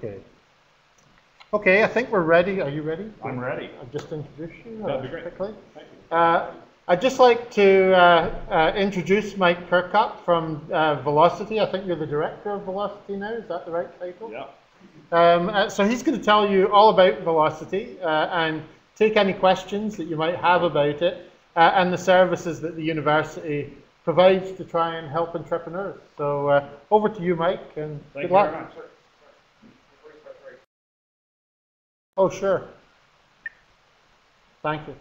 Okay. Okay, I think we're ready. Are you ready? I'm ready. I'll just introduce you That'd be great. quickly. Thank you. I'd just like to introduce Mike Kirkup from Velocity. I think you're the director of Velocity now. Is that the right title? Yeah. So he's going to tell you all about Velocity and take any questions that you might have about it and the services that the university provides to try and help entrepreneurs. So over to you, Mike, and Thank good you luck. very much. Oh, sure. Thank you.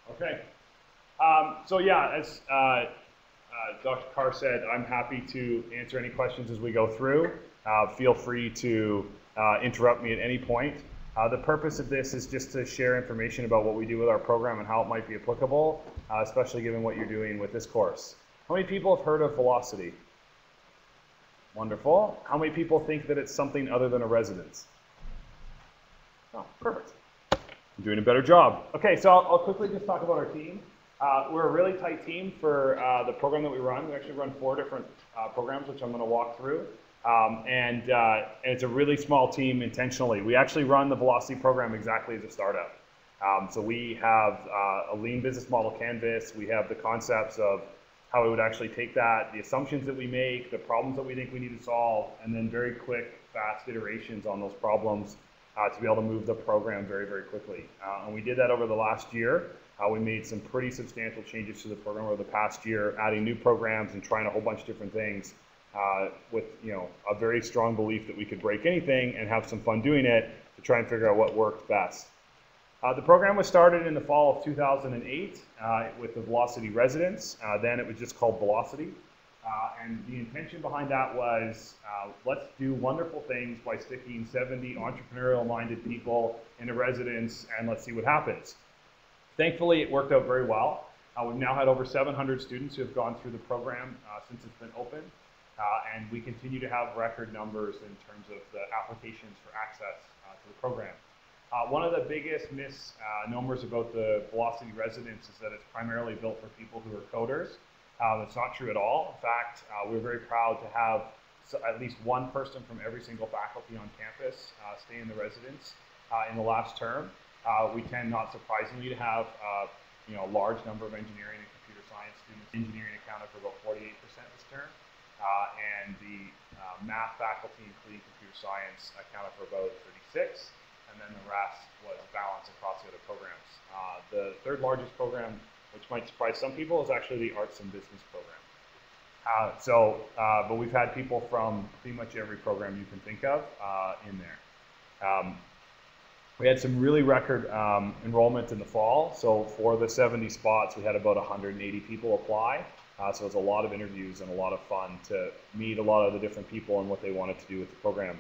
Okay. So yeah, as Dr. Carr said, I'm happy to answer any questions as we go through. Feel free to interrupt me at any point. The purpose of this is just to share information about what we do with our program and how it might be applicable, especially given what you're doing with this course. How many people have heard of Velocity? Wonderful. How many people think that it's something other than a residence? Oh, perfect. I'm doing a better job. Okay, so I'll quickly just talk about our team. We're a really tight team for the program that we run. We actually run 4 different programs, which I'm going to walk through. And it's a really small team intentionally. We actually run the Velocity program exactly as a startup. So we have a lean business model canvas. We have the concepts of how we would actually take that, the assumptions that we make, the problems that we think we need to solve, and then very quick, fast iterations on those problems to be able to move the program very, very quickly. And we did that over the last year. We made some pretty substantial changes to the program over the past year, adding new programs and trying a whole bunch of different things with a very strong belief that we could break anything and have some fun doing it to try and figure out what worked best. The program was started in the fall of 2008 with the Velocity residents. Then it was just called Velocity. And the intention behind that was, let's do wonderful things by sticking 70 entrepreneurial-minded people into residence, and let's see what happens. Thankfully, it worked out very well. We've now had over 700 students who have gone through the program since it's been open, and we continue to have record numbers in terms of the applications for access to the program. One of the biggest misnomers about the Velocity residence is that it's primarily built for people who are coders. That's not true at all. In fact, we're very proud to have at least one person from every single faculty on campus stay in the residence in the last term. We tend, not surprisingly, to have a large number of engineering and computer science students. Engineering accounted for about 48% this term, and the math faculty, including computer science, accounted for about 36%, and then the rest was balanced across the other programs. The third largest program, which might surprise some people, is actually the Arts and Business program. But we've had people from pretty much every program you can think of in there. We had some really record enrollment in the fall. So for the 70 spots, we had about 180 people apply. So it was a lot of interviews and a lot of fun to meet a lot of the different people and what they wanted to do with the program.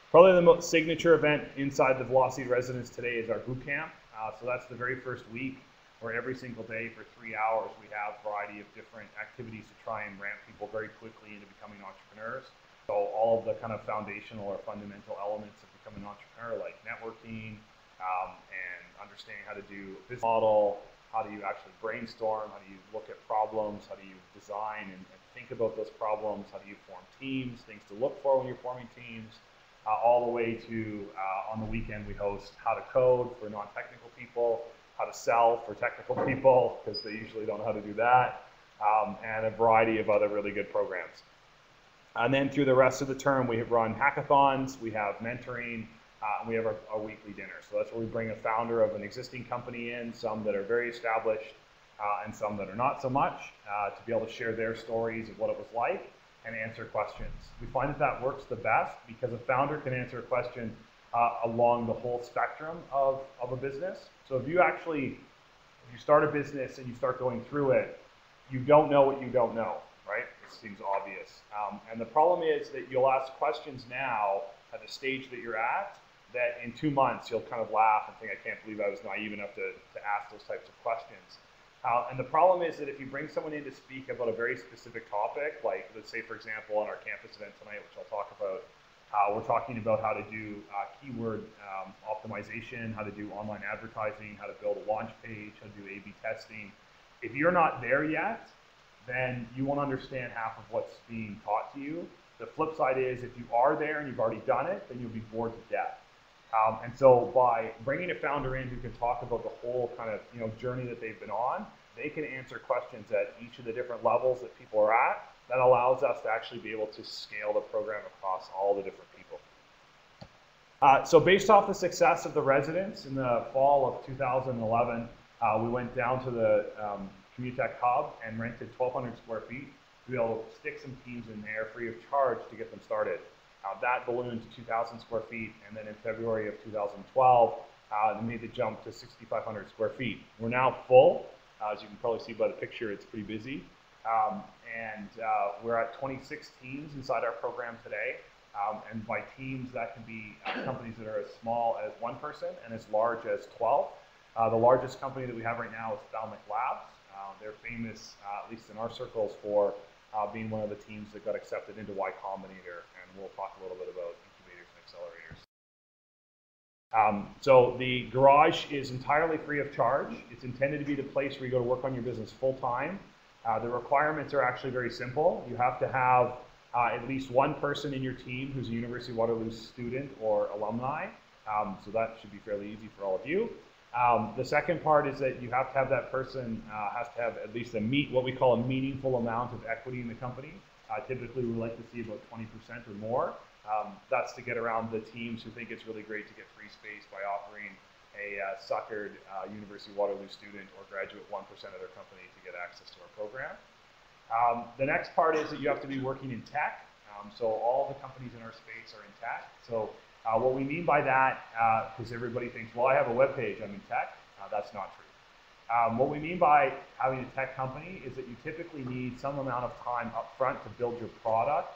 Probably the most signature event inside the Velocity residence today is our boot camp. So that's the very first week, where every single day for 3 hours we have a variety of different activities to try and ramp people very quickly into becoming entrepreneurs. So all of the kind of foundational or fundamental elements of becoming an entrepreneur, like networking and understanding how to do a business model, how do you actually brainstorm, how do you look at problems, how do you design and think about those problems, how do you form teams, things to look for when you're forming teams, all the way to on the weekend we host how to code for non-technical people, how to sell for technical people, because they usually don't know how to do that, and a variety of other really good programs. And then through the rest of the term, we have run hackathons, we have mentoring, and we have our weekly dinner. So that's where we bring a founder of an existing company in, some that are very established, and some that are not so much, to be able to share their stories of what it was like and answer questions. We find that that works the best because a founder can answer a question along the whole spectrum of a business. So if you start a business and you start going through it, you don't know what you don't know, right? It seems obvious. And the problem is that you'll ask questions now at the stage that you're at, that in 2 months you'll kind of laugh and think, I can't believe I was naive enough to ask those types of questions. And the problem is that if you bring someone in to speak about a very specific topic, like let's say, for example, on our campus event tonight, which I'll talk about, we're talking about how to do keyword optimization, how to do online advertising, how to build a launch page, how to do A/B testing. If you're not there yet, then you won't understand half of what's being taught to you. The flip side is if you are there and you've already done it, then you'll be bored to death. And so by bringing a founder in who can talk about the whole kind of journey that they've been on, they can answer questions at each of the different levels that people are at. That allows us to actually be able to scale the program across all the different people. So based off the success of the residents in the fall of 2011, we went down to the Communitech Hub and rented 1,200 square feet to be able to stick some teams in there free of charge to get them started. That ballooned to 2,000 square feet, and then in February of 2012, they made the jump to 6,500 square feet. We're now full. As you can probably see by the picture, it's pretty busy. We're at 26 teams inside our program today. And by teams, that can be companies that are as small as 1 person and as large as 12. The largest company that we have right now is Thalmic Labs. They're famous, at least in our circles, for being one of the teams that got accepted into Y Combinator, and we'll talk a little bit about Incubators and Accelerators. So the garage is entirely free of charge. It's intended to be the place where you go to work on your business full time. The requirements are actually very simple. You have to have at least 1 person in your team who's a University of Waterloo student or alumni. So that should be fairly easy for all of you. The second part is that you have to have that person has to have at least what we call a meaningful amount of equity in the company. Typically, we like to see about 20% or more. That's to get around the teams who think it's really great to get free space by offering a suckered University of Waterloo student or graduate 1% of their company to get access to our program. The next part is that you have to be working in tech. So all the companies in our space are in tech. So what we mean by that, because everybody thinks, well, I have a web page, I'm in tech. That's not true. What we mean by having a tech company is that you typically need some amount of time up front to build your product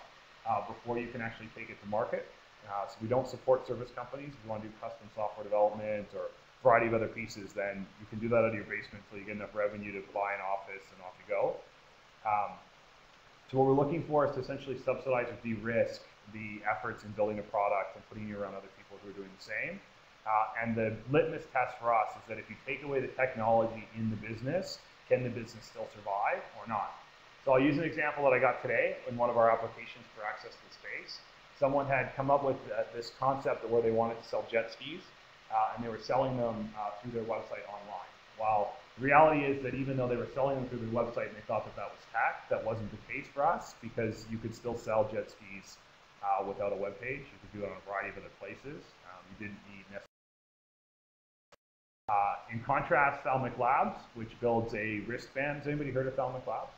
before you can actually take it to market. So we don't support service companies. If you want to do custom software development or a variety of other pieces, then you can do that out of your basement until you get enough revenue to buy an office and off you go. So what we're looking for is to essentially subsidize or de-risk the efforts in building a product and putting you around other people who are doing the same. And the litmus test for us is that if you take away the technology in the business, can the business still survive or not? So I'll use an example that I got today in one of our applications for access to space. Someone had come up with this concept where they wanted to sell jet skis, and they were selling them through their website online. Well, the reality is that even though they were selling them through their website and they thought that that was tech, that wasn't the case for us, because you could still sell jet skis without a web page. You could do it on a variety of other places. You didn't need necessarily. In contrast, Thalmic Labs, which builds a wristband. Has anybody heard of Thalmic Labs?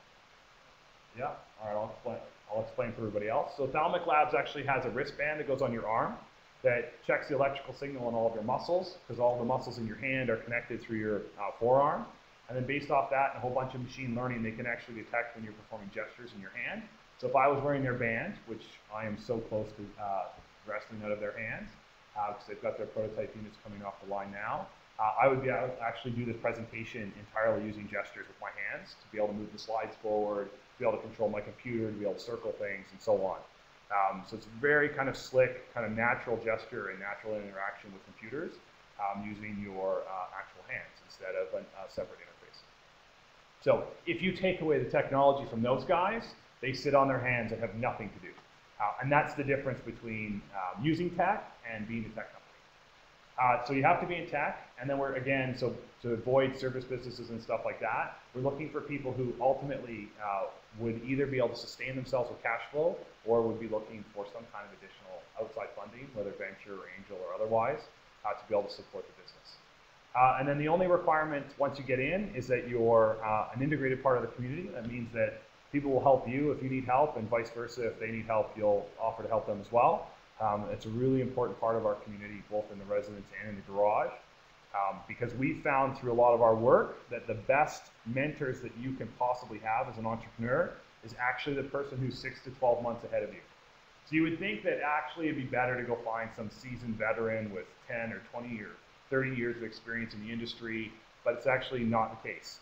Yeah. All right, I'll explain for everybody else. So Thalmic Labs actually has a wristband that goes on your arm that checks the electrical signal in all of your muscles, because all the muscles in your hand are connected through your forearm. And then based off that and a whole bunch of machine learning, they can actually detect when you're performing gestures in your hand. So if I was wearing their band, which I am so close to wrestling out of their hands, because they've got their prototype units coming off the line now, I would be able to actually do this presentation entirely using gestures with my hands to be able to move the slides forward, to be able to control my computer, to be able to circle things, and so on. So it's very kind of slick, kind of natural gesture and natural interaction with computers using your actual hands instead of a separate interface. So if you take away the technology from those guys, they sit on their hands and have nothing to do. And that's the difference between using tech and being a tech company. So you have to be in tech, and then we're, again, so to avoid service businesses and stuff like that, we're looking for people who ultimately would either be able to sustain themselves with cash flow or would be looking for some kind of additional outside funding, whether venture or angel or otherwise, to be able to support the business. And then the only requirement once you get in is that you're an integrated part of the community. That means that people will help you if you need help, and vice versa. If they need help, you'll offer to help them as well. It's a really important part of our community, both in the residence and in the garage, because we found through a lot of our work that the best mentors that you can possibly have as an entrepreneur is actually the person who's 6 to 12 months ahead of you. So you would think that actually it'd be better to go find some seasoned veteran with 10 or 20 or 30 years of experience in the industry, but it's actually not the case.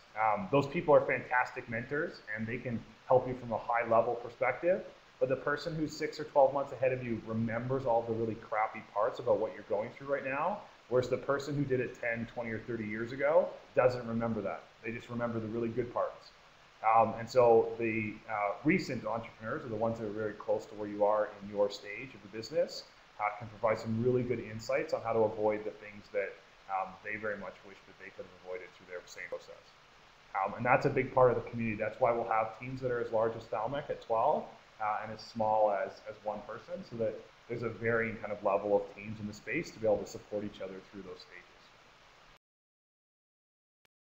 Those people are fantastic mentors, and they can help you from a high level perspective. But the person who's 6 or 12 months ahead of you remembers all the really crappy parts about what you're going through right now, whereas the person who did it 10, 20, or 30 years ago doesn't remember that. They just remember the really good parts. And so the recent entrepreneurs, or the ones that are very close to where you are in your stage of the business, can provide some really good insights on how to avoid the things that they very much wish that they could have avoided through their same process. And that's a big part of the community. That's why we'll have teams that are as large as Thalmec at 12 and as small as one person, so that there's a varying kind of level of teams in the space to be able to support each other through those stages.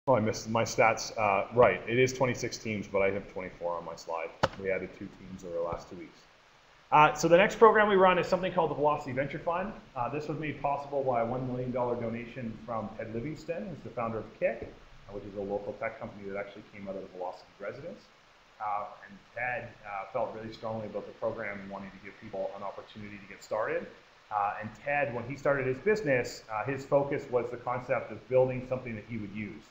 Oh, I missed my stats. Right, it is 26 teams, but I have 24 on my slide. We added 2 teams over the last 2 weeks. So the next program we run is something called the Velocity Venture Fund. This was made possible by a $1 million donation from Ted Livingston, who's the founder of Kick, which is a local tech company that actually came out of the Velocity residence. And Ted felt really strongly about the program and wanting to give people an opportunity to get started. And Ted, when he started his business, his focus was the concept of building something that he would use.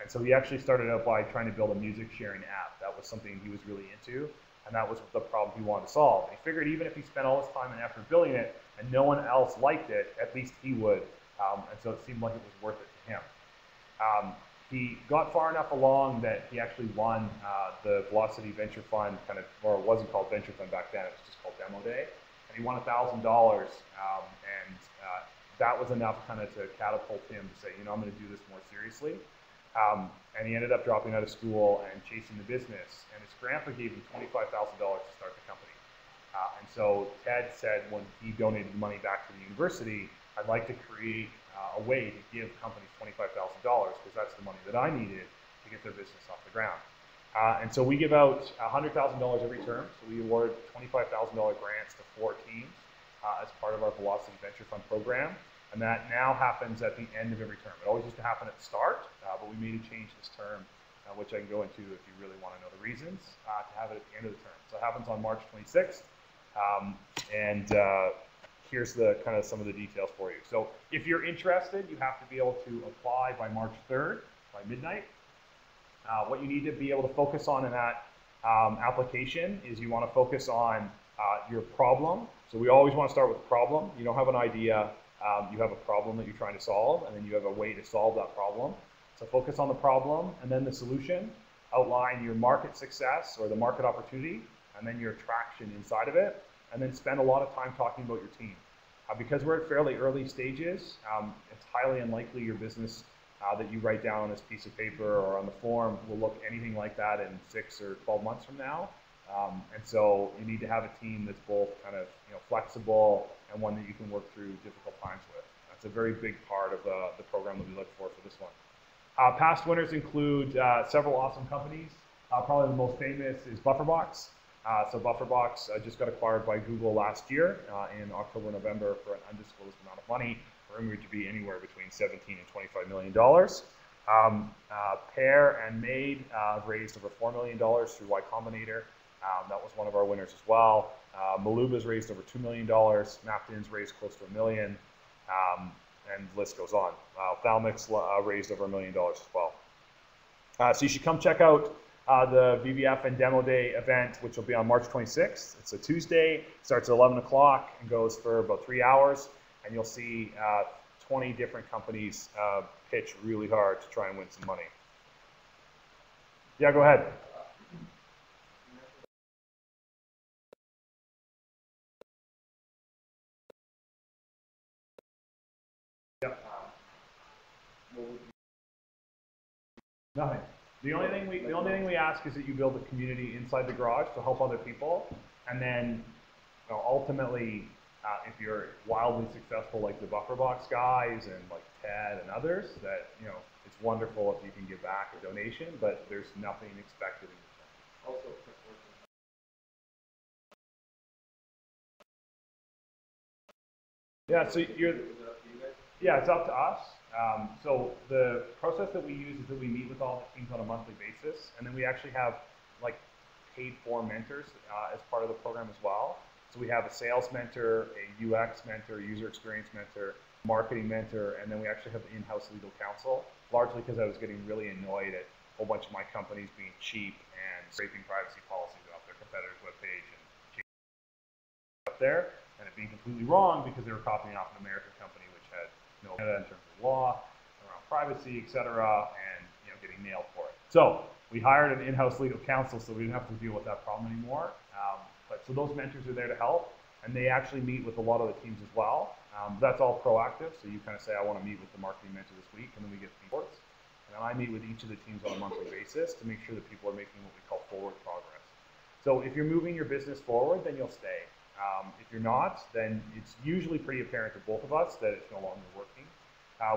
And so he actually started out by trying to build a music sharing app. That was something he was really into, and that was the problem he wanted to solve. And he figured even if he spent all his time and effort building it and no one else liked it, at least he would. And so it seemed like it was worth it to him. He got far enough along that he actually won the Velocity Venture Fund, or it wasn't called Venture Fund back then, it was just called Demo Day. And he won $1,000, and that was enough kind of to catapult him to say, you know, I'm going to do this more seriously. And he ended up dropping out of school and chasing the business. And his grandpa gave him $25,000 to start the company. And so Ted said when he donated the money back to the university, I'd like to create a way to give companies $25,000 because that's the money that I needed to get their business off the ground. And so we give out $100,000 every term. So we award $25,000 grants to 4 teams as part of our Velocity Venture Fund program. And that now happens at the end of every term. It always used to happen at the start, but we made a change this term, which I can go into if you really want to know the reasons, to have it at the end of the term. So it happens on March 26th, and here's the kind of some of the details for you. So if you're interested, you have to be able to apply by March 3rd, by midnight. What you need to be able to focus on in that application is you want to focus on your problem. So we always want to start with a problem. You don't have an idea. You have a problem that you're trying to solve, and then you have a way to solve that problem. So focus on the problem and then the solution. Outline your market success or the market opportunity, and then your traction inside of it, and then spend a lot of time talking about your team. Because we're at fairly early stages, it's highly unlikely your business that you write down on this piece of paper or on the form will look anything like that in 6 or 12 months from now. And so you need to have a team that's both kind of flexible and one that you can work through difficult times with. That's a very big part of the program that we look for this one. Past winners include several awesome companies. Probably the most famous is BufferBox. So BufferBox just got acquired by Google last year in October, November for an undisclosed amount of money, rumored to be anywhere between $17 and $25 million. Pear and Made raised over $4 million through Y Combinator. That was one of our winners as well. Maluba's raised over $2 million. Napkins raised close to $1 million. And the list goes on. Thalmec's raised over $1 million as well. So you should come check out the VVF and Demo Day event, which will be on March 26th. It's a Tuesday, starts at 11 o'clock and goes for about 3 hours. And you'll see 20 different companies pitch really hard to try and win some money. Yeah, go ahead. Yeah. Nothing. The only thing we ask is that you build a community inside the garage to help other people, and then ultimately, if you're wildly successful like the BufferBox guys and like Ted and others, that it's wonderful if you can give back a donation, but there's nothing expected in return. Also, yeah. So yeah, it's up to us. So the process that we use is that we meet with all the teams on a monthly basis, and then we actually have like paid for mentors as part of the program as well. So we have a sales mentor, a UX mentor, user experience mentor, marketing mentor, and then we actually have in-house legal counsel, largely because I was getting really annoyed at a whole bunch of my companies being cheap and scraping privacy policies off their competitors' webpage and up there, and it being completely wrong because they were copying off an American company which had in terms of law around privacy, etc., and getting nailed for it. So We hired an in-house legal counsel, so we didn't have to deal with that problem anymore. So those mentors are there to help, and they actually meet with a lot of the teams as well. That's all proactive, so you kind of say, I want to meet with the marketing mentor this week, and then we get reports. And then I meet with each of the teams on a monthly basis to make sure that people are making what we call forward progress. So if you're moving your business forward, then you'll stay. If you're not, then it's usually pretty apparent to both of us that it's no longer working.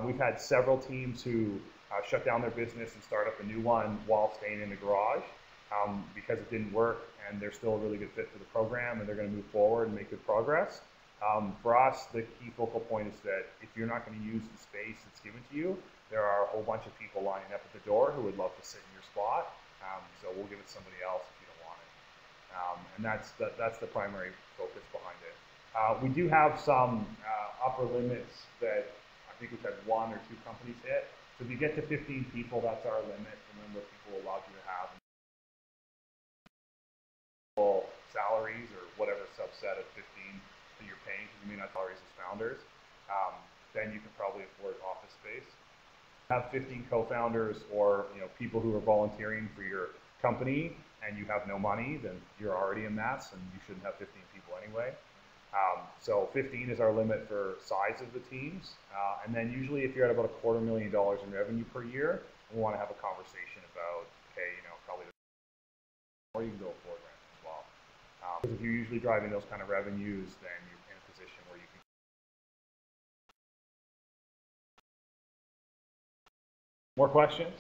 We've had several teams who shut down their business and start up a new one while staying in the garage because it didn't work, and they're still a really good fit for the program, and they're going to move forward and make good progress. For us, the key focal point is that if you're not going to use the space that's given to you, there are a whole bunch of people lining up at the door who would love to sit in your spot. So we'll give it to somebody else if you don't want it. And that's the primary focus behind it. We do have some upper limits that I think we've had 1 or 2 companies hit. So if you get to 15 people, that's our limit, the number of people allowed you to have salaries or whatever subset of 15 that you're paying, because you may not salaries as founders. Then you can probably afford office space. Have 15 co-founders or people who are volunteering for your company and you have no money, then you're already a mess and you shouldn't have 15 people anyway. So 15 is our limit for size of the teams. And then usually if you're at about $250,000 in revenue per year, we want to have a conversation about, okay, probably or you can go $4 grand as well. Because if you're usually driving those kind of revenues, then you're in a position where you can. More questions?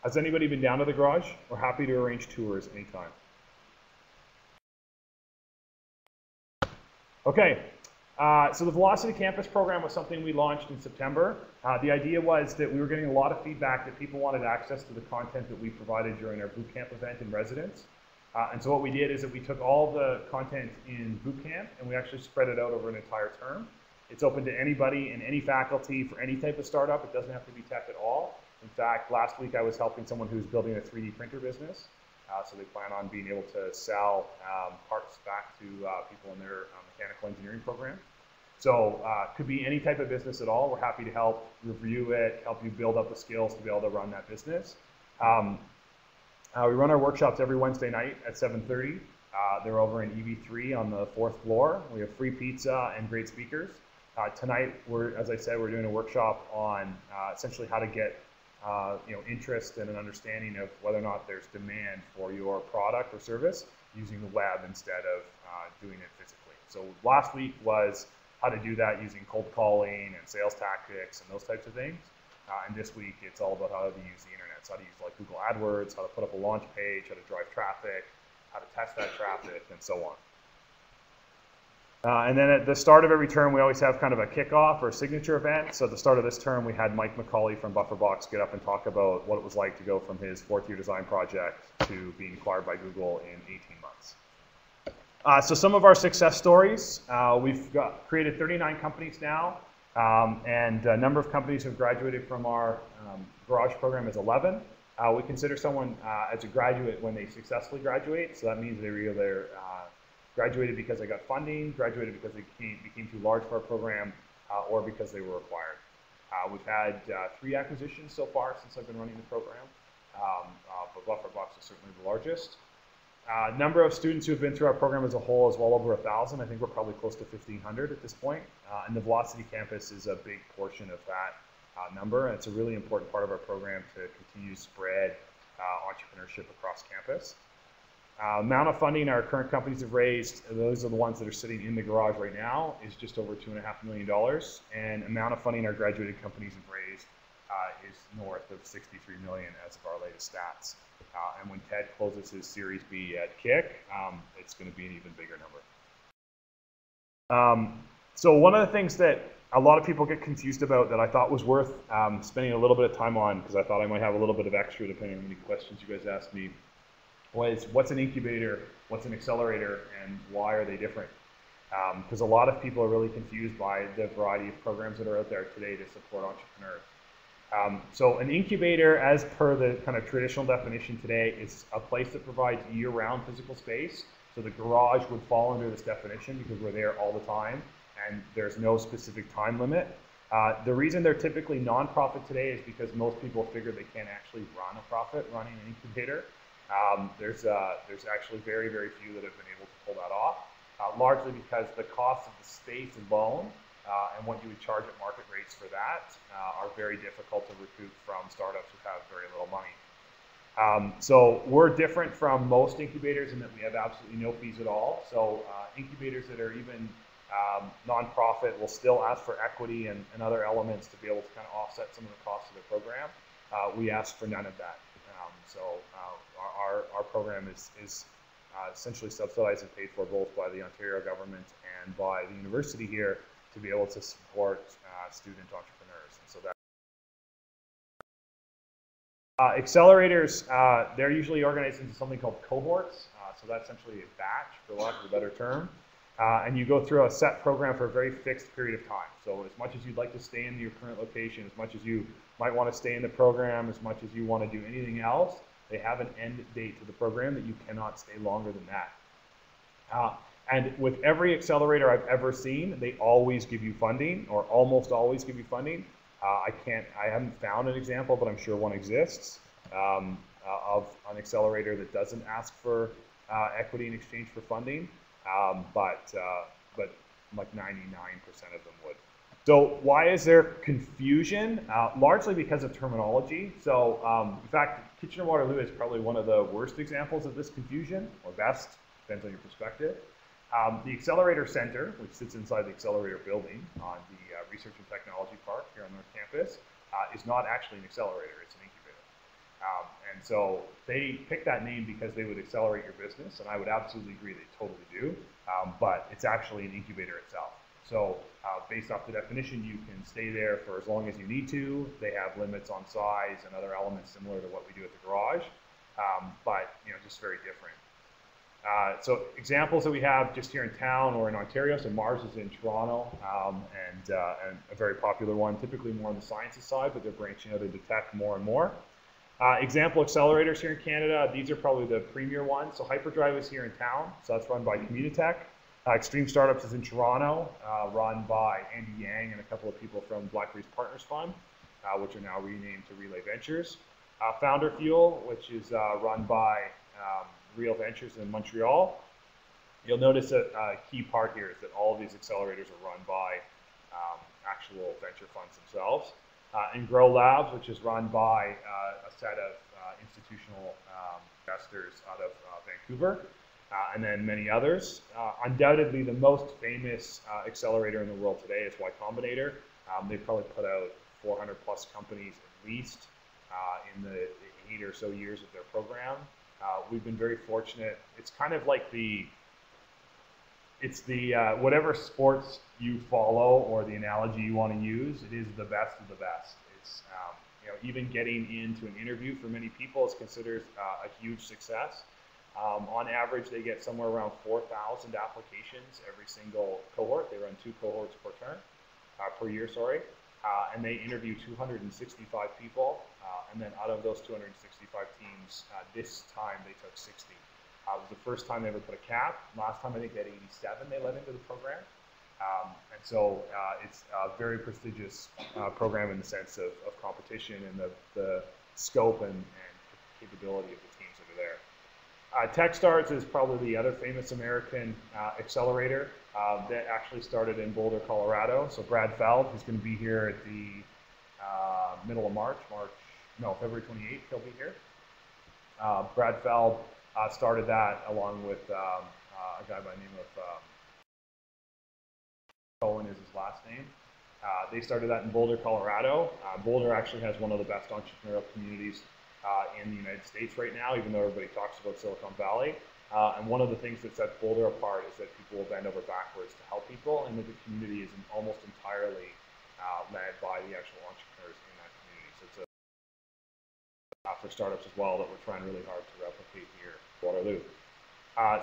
Has anybody been down to the garage? We're happy to arrange tours anytime. Okay, so the Velocity Campus program was something we launched in September. The idea was that we were getting a lot of feedback that people wanted access to the content that we provided during our bootcamp event in residence. And so what we did is that we took all the content in bootcamp and we actually spread it out over an entire term. It's open to anybody in any faculty for any type of startup. It doesn't have to be tech at all. In fact, last week I was helping someone who's building a 3D printer business. So they plan on being able to sell parts back to people in their mechanical engineering program. So could be any type of business at all. We're happy to help review it, help you build up the skills to be able to run that business. We run our workshops every Wednesday night at 7:30. They're over in EV3 on the 4th floor. We have free pizza and great speakers. Tonight, as I said, we're doing a workshop on essentially how to get interest and an understanding of whether or not there's demand for your product or service using the web instead of doing it physically. So last week was how to do that using cold calling and sales tactics and those types of things. And this week, it's all about how to use the internet. So how to use like Google AdWords, how to put up a launch page, how to drive traffic, how to test that traffic, and so on. And then at the start of every term, we always have kind of a kickoff or a signature event. So at the start of this term, we had Mike McCauley from Bufferbox get up and talk about what it was like to go from his 4th-year design project to being acquired by Google in 18 months. So some of our success stories, we've created 39 companies now, and a number of companies who have graduated from our garage program is 11. We consider someone as a graduate when they successfully graduate, so that means they were either graduated because they got funding, graduated because they became too large for our program, or because they were acquired. We've had 3 acquisitions so far since I've been running the program, but Bufferbox is certainly the largest. Number of students who have been through our program as a whole is well over 1,000. I think we're probably close to 1,500 at this point. And the Velocity Campus is a big portion of that number, and it's a really important part of our program to continue to spread entrepreneurship across campus. Amount of funding our current companies have raised, those are the ones that are sitting in the garage right now, is just over $2.5 million. And amount of funding our graduated companies have raised is north of $63 million as of our latest stats. And when Ted closes his Series B at Kick, it's going to be an even bigger number. So one of the things that a lot of people get confused about that I thought was worth spending a little bit of time on, because I thought I might have a little bit of extra depending on how many questions you guys asked me, was what's an incubator, what's an accelerator, and why are they different? Because a lot of people are really confused by the variety of programs that are out there today to support entrepreneurs. So an incubator, as per the kind of traditional definition today, is a place that provides year-round physical space. So the garage would fall under this definition because we're there all the time and there's no specific time limit. The reason they're typically non-profit today is because most people figure they can't actually run a profit running an incubator. There's actually very, very few that have been able to pull that off, largely because the cost of the space alone and what you would charge at market rates for that are very difficult to recoup from startups who have very little money. So we're different from most incubators in that we have absolutely no fees at all. So incubators that are even non-profit will still ask for equity and other elements to be able to kind of offset some of the costs of the program. We ask for none of that. Our program is essentially subsidized and paid for both by the Ontario government and by the university here to be able to support student entrepreneurs. And so that accelerators, they're usually organized into something called cohorts. So that's essentially a batch, for lack of a better term. And you go through a set program for a very fixed period of time. So as much as you'd like to stay in your current location, as much as you might want to stay in the program, as much as you want to do anything else, they have an end date to the program that you cannot stay longer than that. And with every accelerator I've ever seen, they always give you funding, or almost always give you funding. I haven't found an example, but I'm sure one exists, of an accelerator that doesn't ask for equity in exchange for funding. But like 99% of them would. So why is there confusion? Largely because of terminology. So in fact, Kitchener-Waterloo is probably one of the worst examples of this confusion, or best, depends on your perspective. The Accelerator Center, which sits inside the Accelerator building on the Research and Technology Park here on North Campus, is not actually an accelerator, it's an incubator. And so they picked that name because they would accelerate your business, and I would absolutely agree they totally do, but it's actually an incubator itself. So based off the definition, you can stay there for as long as you need to. They have limits on size and other elements similar to what we do at the garage, but just very different. So examples that we have just here in town or in Ontario, so Mars is in Toronto, and a very popular one, typically more on the sciences side, but they're branching out into tech more and more. Example accelerators here in Canada, these are probably the premier ones. So Hyperdrive is here in town, so that's run by Communitech. Extreme Startups is in Toronto, run by Andy Yang and a couple of people from Blackberry's Partners Fund, which are now renamed to Relay Ventures. Founder Fuel, which is run by Real Ventures in Montreal. You'll notice that a key part here is that all of these accelerators are run by actual venture funds themselves. And Grow Labs, which is run by a set of institutional investors out of Vancouver, and then many others. Undoubtedly, the most famous accelerator in the world today is Y Combinator. They've probably put out 400 plus companies at least in the 8 or so years of their program. We've been very fortunate. It's kind of like whatever sports you follow or the analogy you want to use, it is the best of the best. It's even getting into an interview for many people is considered a huge success. On average, they get somewhere around 4,000 applications every single cohort. They run 2 cohorts per year, and they interview 265 people. And then out of those 265 teams, this time they took 60. It was the first time they ever put a cap. Last time I think they had 87 they let into the program. And so it's a very prestigious program in the sense of competition and the scope and capability of the teams that are there. Techstars is probably the other famous American accelerator that actually started in Boulder, Colorado. So Brad Feld, who's going to be here at the middle of February 28th, he'll be here. Brad Feld started that along with a guy by the name of Cohen is his last name. They started that in Boulder, Colorado. Boulder actually has one of the best entrepreneurial communities in the United States right now, even though everybody talks about Silicon Valley. And one of the things that sets Boulder apart is that people will bend over backwards to help people, and that the community is almost entirely led by the actual entrepreneurs in that community. So it's for startups as well that we're trying really hard to replicate here in Waterloo.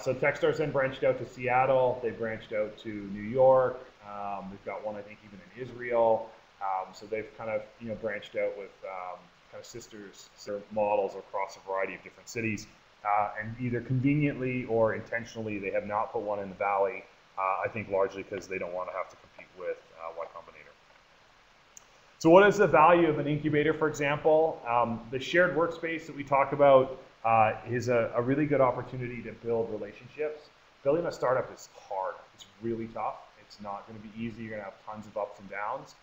So Techstars then branched out to Seattle. They branched out to New York. They've got one, I think, even in Israel. So they've kind of branched out with kind of sisters models across a variety of different cities. And either conveniently or intentionally, they have not put one in the Valley, I think largely because they don't want to have to compete with Y Combinator. So what is the value of an incubator, for example? The shared workspace that we talk about is a really good opportunity to build relationships. Building a startup is hard. It's really tough. It's not going to be easy. You're going to have tons of ups and downs,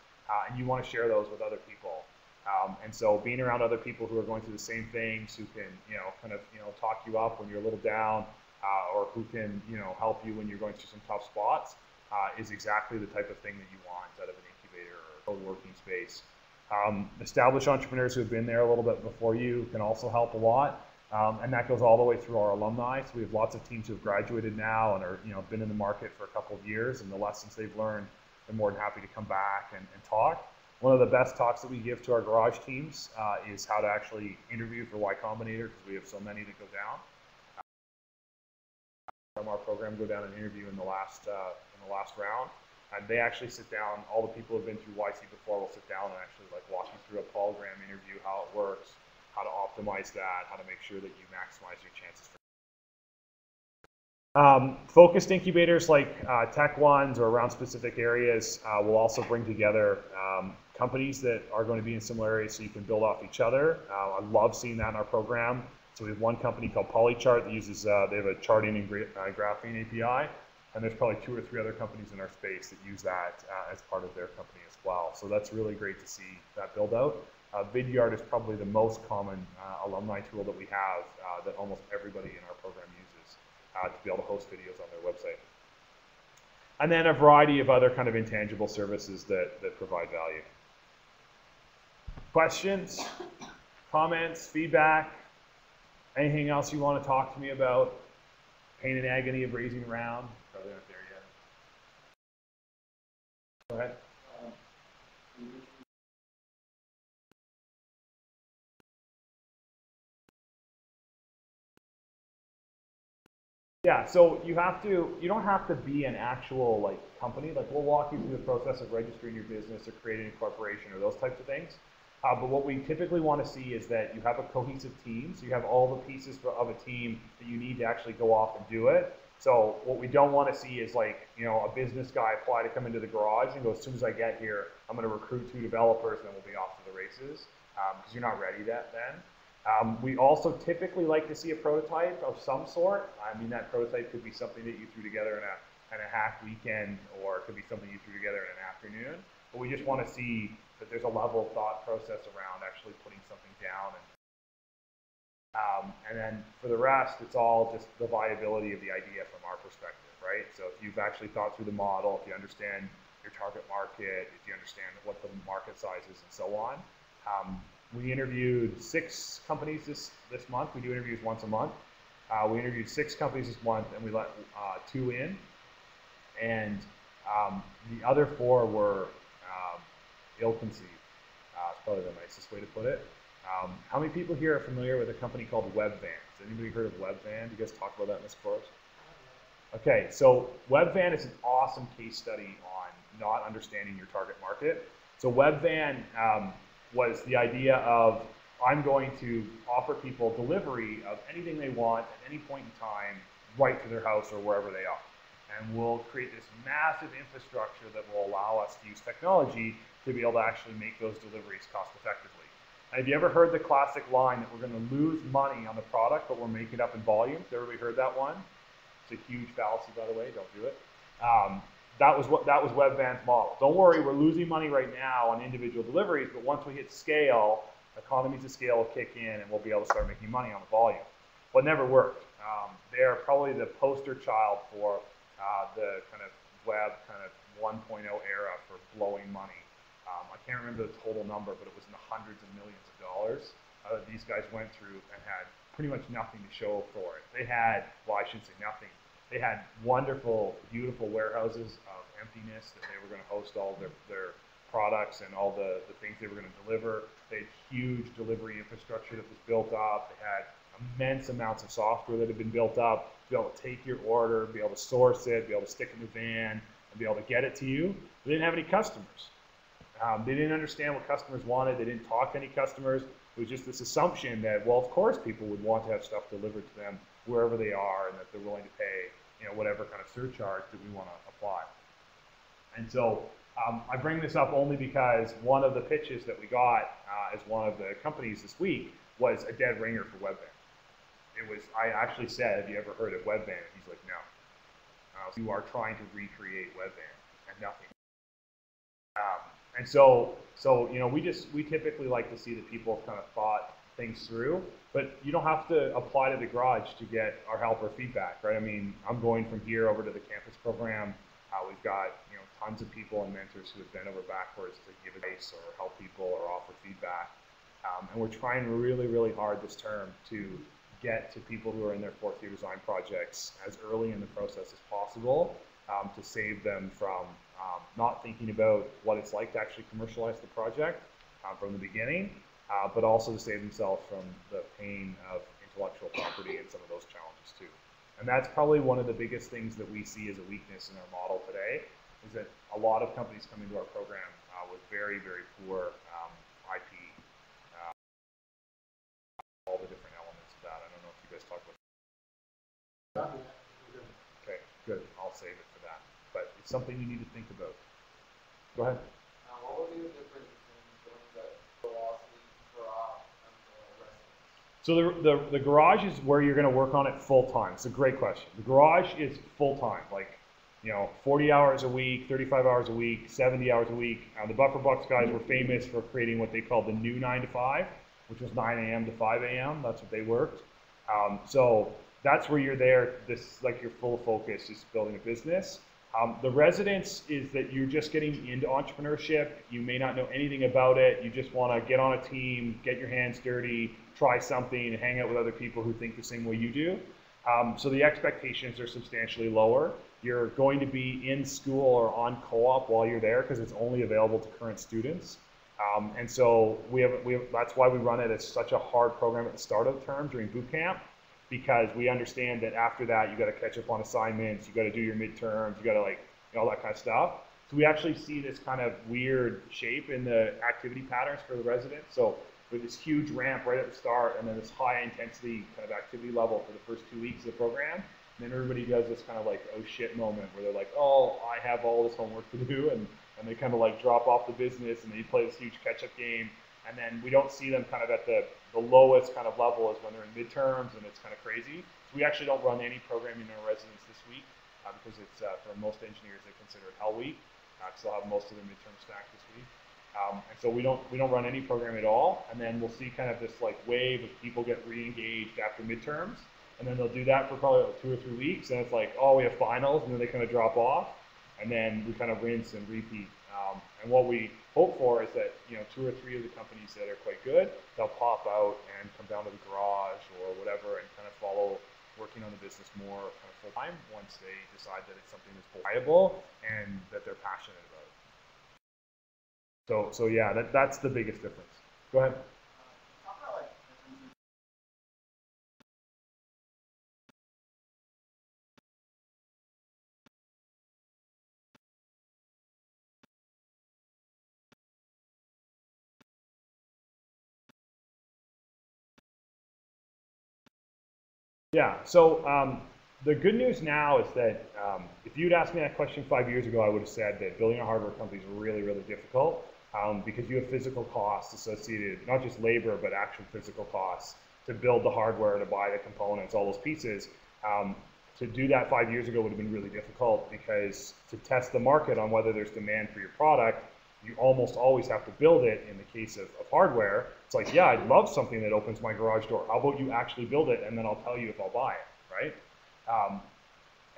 and you want to share those with other people. And so being around other people who are going through the same things, who can, talk you up when you're a little down, or who can, help you when you're going through some tough spots, is exactly the type of thing that you want out of an incubator or co-working space. Established entrepreneurs who have been there a little bit before you can also help a lot. And that goes all the way through our alumni. So we have lots of teams who have graduated now and are, been in the market for a couple of years, and the lessons they've learned, they're more than happy to come back and talk. One of the best talks that we give to our garage teams is how to actually interview for Y Combinator, because we have so many that go down. From our program, go down and interview in the last round, and they actually sit down. All the people who have been through YC before will sit down and actually walk you through a program interview, how it works, how to optimize that, how to make sure that you maximize your chances. Focused incubators like tech ones or around specific areas will also bring together companies that are going to be in similar areas, so you can build off each other. I love seeing that in our program. So we have one company called Polychart that uses, they have a charting and graphing API, and there's probably 2 or 3 other companies in our space that use that as part of their company as well. So that's really great to see that build out. Vidyard is probably the most common alumni tool that we have that almost everybody in our program uses to be able to host videos on their website. And then a variety of other kind of intangible services that provide value. Questions, comments, feedback, anything else you want to talk to me about? Pain and agony of raising a round? Probably not there yet. Go ahead. Yeah, so you don't have to be an actual company. We'll walk you through the process of registering your business or creating a corporation or those types of things. But what we typically want to see is that you have a cohesive team. So you have all the pieces of a team that you need to actually go off and do it. So what we don't want to see is a business guy apply to come into the garage and go, as soon as I get here, I'm going to recruit 2 developers and then we'll be off to the races, because you're not ready then. We also typically like to see a prototype of some sort. I mean, that prototype could be something that you threw together in a hack weekend, or it could be something you threw together in an afternoon. But we just want to see that there's a level of thought process around actually putting something down. And then for the rest, it's all just the viability of the idea from our perspective, right? So if you've actually thought through the model, if you understand your target market, if you understand what the market size is and so on. We interviewed 6 companies this month. We do interviews once a month. We interviewed 6 companies this month, and we let 2 in. And the other 4 were ill-conceived. It's probably the nicest way to put it. How many people here are familiar with a company called Webvan? Has anybody heard of Webvan? You guys talk about that in this course? Okay, so Webvan is an awesome case study on not understanding your target market. So Webvan was the idea of, I'm going to offer people delivery of anything they want at any point in time, right to their house or wherever they are. And we'll create this massive infrastructure that will allow us to use technology to be able to actually make those deliveries cost effectively. And have you ever heard the classic line that we're going to lose money on the product, but we'll make it up in volume? Has everybody heard that one? It's a huge fallacy, by the way. Don't do it. That was Webvan's model. Don't worry, we're losing money right now on individual deliveries, but once we hit scale, economies of scale will kick in, and we'll be able to start making money on the volume. But it never worked. They're probably the poster child for the kind of web kind of 1.0 era for blowing money. I can't remember the total number, but it was in the hundreds of millions of dollars. These guys went through and had pretty much nothing to show for it. They had, well, I shouldn't say nothing. They had wonderful, beautiful warehouses of emptiness that they were going to host all their products and all the things they were going to deliver. They had huge delivery infrastructure that was built up. They had immense amounts of software that had been built up to be able to take your order, be able to source it, be able to stick it in the van, and be able to get it to you. They didn't have any customers. They didn't understand what customers wanted. They didn't talk to any customers. It was just this assumption that, well, of course people would want to have stuff delivered to them wherever they are, and that they're willing to pay, whatever kind of surcharge that we want to apply. And so I bring this up only because one of the pitches that we got as one of the companies this week was a dead ringer for webvan. It was, I actually said, have you ever heard of webvan? And he's like, no. You are trying to recreate webvan and nothing. And so you know, we typically like to see that people kind of thought things through, but you don't have to apply to the garage to get our help or feedback, right? I mean, I'm going from here over to the campus program. We've got, you know, tons of people and mentors who have bent over backwards to give advice or help people or offer feedback. And we're trying really, really hard this term to get to people who are in their fourth year design projects as early in the process as possible, to save them from not thinking about what it's like to actually commercialize the project from the beginning, but also to save themselves from the pain of intellectual property and some of those challenges too. And that's probably one of the biggest things that we see as a weakness in our model today, is that a lot of companies come into our program with very, very poor IP, all the different elements of that. I don't know if you guys talk about that. Okay, good. I'll save it for that. But it's something you need to think about. Go ahead. What would be the difference between doing the velocity drop and the residence? So the garage is where you're going to work on it full time. It's a great question. The garage is full time, like, you know, 40 hours a week, 35 hours a week, 70 hours a week. The Buffer Bucks guys were famous for creating what they called the new 9 to 5, which was 9 a.m. to 5 a.m. That's what they worked. So that's where you're there. This, like, your full focus is building a business. The residence is that you're just getting into entrepreneurship. You may not know anything about it. You just want to get on a team, get your hands dirty, try something, and hang out with other people who think the same way you do. So the expectations are substantially lower. You're going to be in school or on co-op while you're there because it's only available to current students. And so we have, that's why we run it as such a hard program at the start of the term during boot camp, because we understand that after that you got to catch up on assignments, you got to do your midterms, you got to, like, you know, all that kind of stuff. So we actually see this kind of weird shape in the activity patterns for the residents. So with this huge ramp right at the start, and then this high intensity kind of activity level for the first 2 weeks of the program, and then everybody does this kind of like, oh shit moment where they're like, oh, I have all this homework to do, and they kind of like drop off the business and they play this huge catch-up game. And then we don't see them kind of at the lowest kind of level is when they're in midterms and it's kind of crazy. So we actually don't run any programming in our residence this week because it's, for most engineers, they consider it hell week. Because they'll have most of their midterm stacked this week. And so we don't run any program at all. And then we'll see kind of this like wave of people get re-engaged after midterms. And then they'll do that for probably like 2 or 3 weeks. And it's like, oh, we have finals, and then they kind of drop off. And then we kind of rinse and repeat. And what we hope for is that, you know, 2 or 3 of the companies that are quite good, they'll pop out and come down to the garage or whatever and kind of follow working on the business more kind of full time once they decide that it's something that's viable and that they're passionate about. So yeah, that's the biggest difference. Go ahead. Yeah, so the good news now is that if you'd asked me that question 5 years ago, I would have said that building a hardware company is really, really difficult because you have physical costs associated, not just labor, but actual physical costs to build the hardware, to buy the components, all those pieces. To do that 5 years ago would have been really difficult because to test the market on whether there's demand for your product, you almost always have to build it. In the case of hardware, it's like, yeah, I'd love something that opens my garage door. How about you actually build it, and then I'll tell you if I'll buy it, right?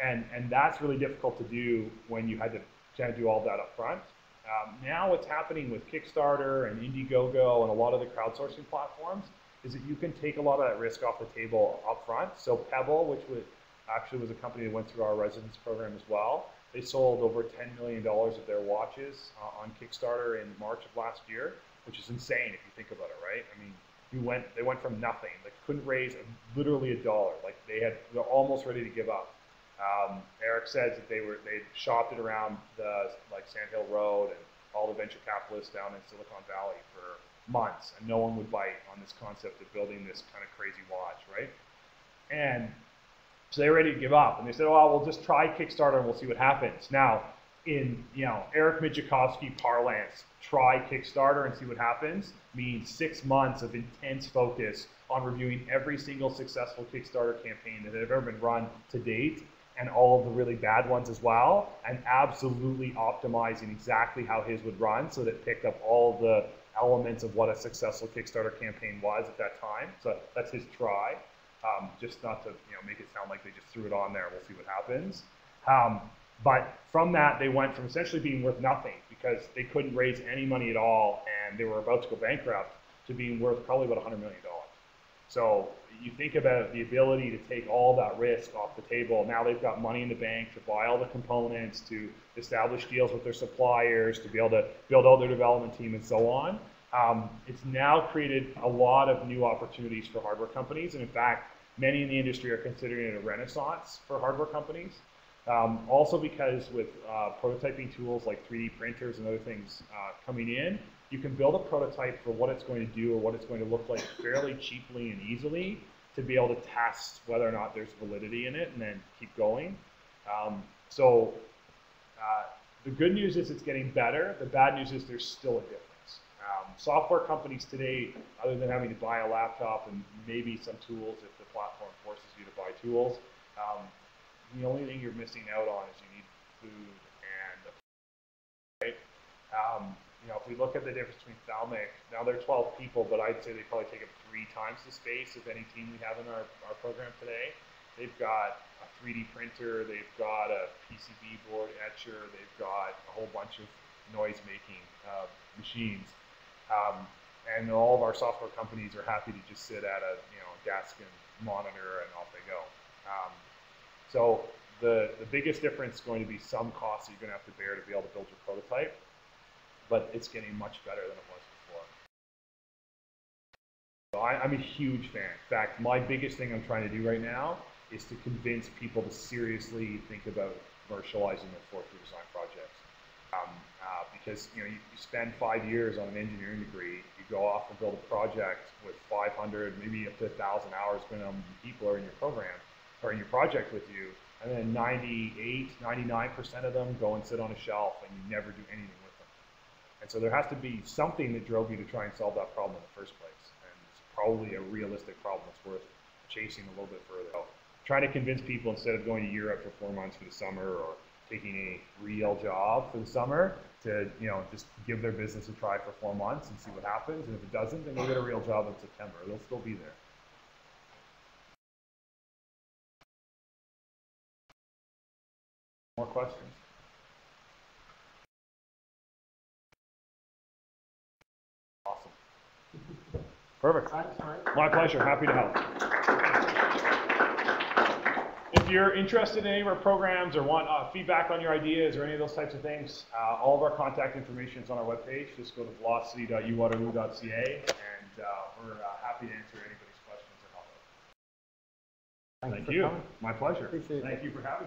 And that's really difficult to do when you had to do all that up front. Now what's happening with Kickstarter and Indiegogo and a lot of the crowdsourcing platforms is that you can take a lot of that risk off the table up front. So Pebble, which actually was a company that went through our residence program as well, they sold over $10 million of their watches on Kickstarter in March of last year, which is insane if you think about it, right? I mean, they went from nothing, like couldn't raise literally $1, like they're almost ready to give up. Eric says that they shopped it around the Sand Hill Road and all the venture capitalists down in Silicon Valley for months, and no one would bite on this concept of building this kind of crazy watch, right? And so they're ready to give up, and they said, "Oh, we'll just try Kickstarter and we'll see what happens." Now, in Eric Mijakovsky parlance, try Kickstarter and see what happens, means 6 months of intense focus on reviewing every single successful Kickstarter campaign that have ever been run to date, and all of the really bad ones as well, and absolutely optimizing exactly how his would run so that it picked up all the elements of what a successful Kickstarter campaign was at that time. So that's his try. Just not to make it sound like they just threw it on there. We'll see what happens. But from that, they went from essentially being worth nothing because they couldn't raise any money at all and they were about to go bankrupt to being worth probably about $100 million. So you think about the ability to take all that risk off the table. Now they've got money in the bank to buy all the components, to establish deals with their suppliers, to be able to build out their development team and so on. It's now created a lot of new opportunities for hardware companies. And in fact, many in the industry are considering it a renaissance for hardware companies. Also because with prototyping tools like 3D printers and other things coming in, you can build a prototype for what it's going to do or what it's going to look like fairly cheaply and easily to be able to test whether or not there's validity in it and then keep going. The good news is it's getting better. The bad news is there's still a difference. Software companies today, other than having to buy a laptop and maybe some tools if the platform forces you to buy tools, the only thing you're missing out on is you need food and right? If we look at the difference between Thalmic, now they're 12 people, but I'd say they probably take up 3 times the space of any team we have in our program today. They've got a 3D printer, they've got a PCB board etcher, they've got a whole bunch of noise-making machines. And all of our software companies are happy to just sit at a desk and monitor and off they go. So the biggest difference is going to be some costs that you're going to have to bear to be able to build your prototype, but it's getting much better than it was before. So I'm a huge fan. In fact, my biggest thing I'm trying to do right now is to convince people to seriously think about commercializing their flow-through design projects. Because you spend 5 years on an engineering degree, you go off and build a project with 500, maybe up to 1,000 hours depending on how many people are in your program or in your project with you, and then 98, 99% of them go and sit on a shelf and you never do anything with them. And so there has to be something that drove you to try and solve that problem in the first place. And it's probably a realistic problem that's worth chasing a little bit further. So trying to convince people instead of going to Europe for 4 months for the summer or taking a real job for the summer to just give their business a try for 4 months and see what happens. And if it doesn't, then they'll get a real job in September. They'll still be there. More questions? Awesome. Perfect. Thanks, Mike. My pleasure. Happy to help. If you're interested in any of our programs or want feedback on your ideas or any of those types of things, all of our contact information is on our webpage. Just go to velocity.uwaterloo.ca, and we're happy to answer anybody's questions or help out. Thanks Thank for you. coming. My pleasure. Appreciate it. Thank you for having me.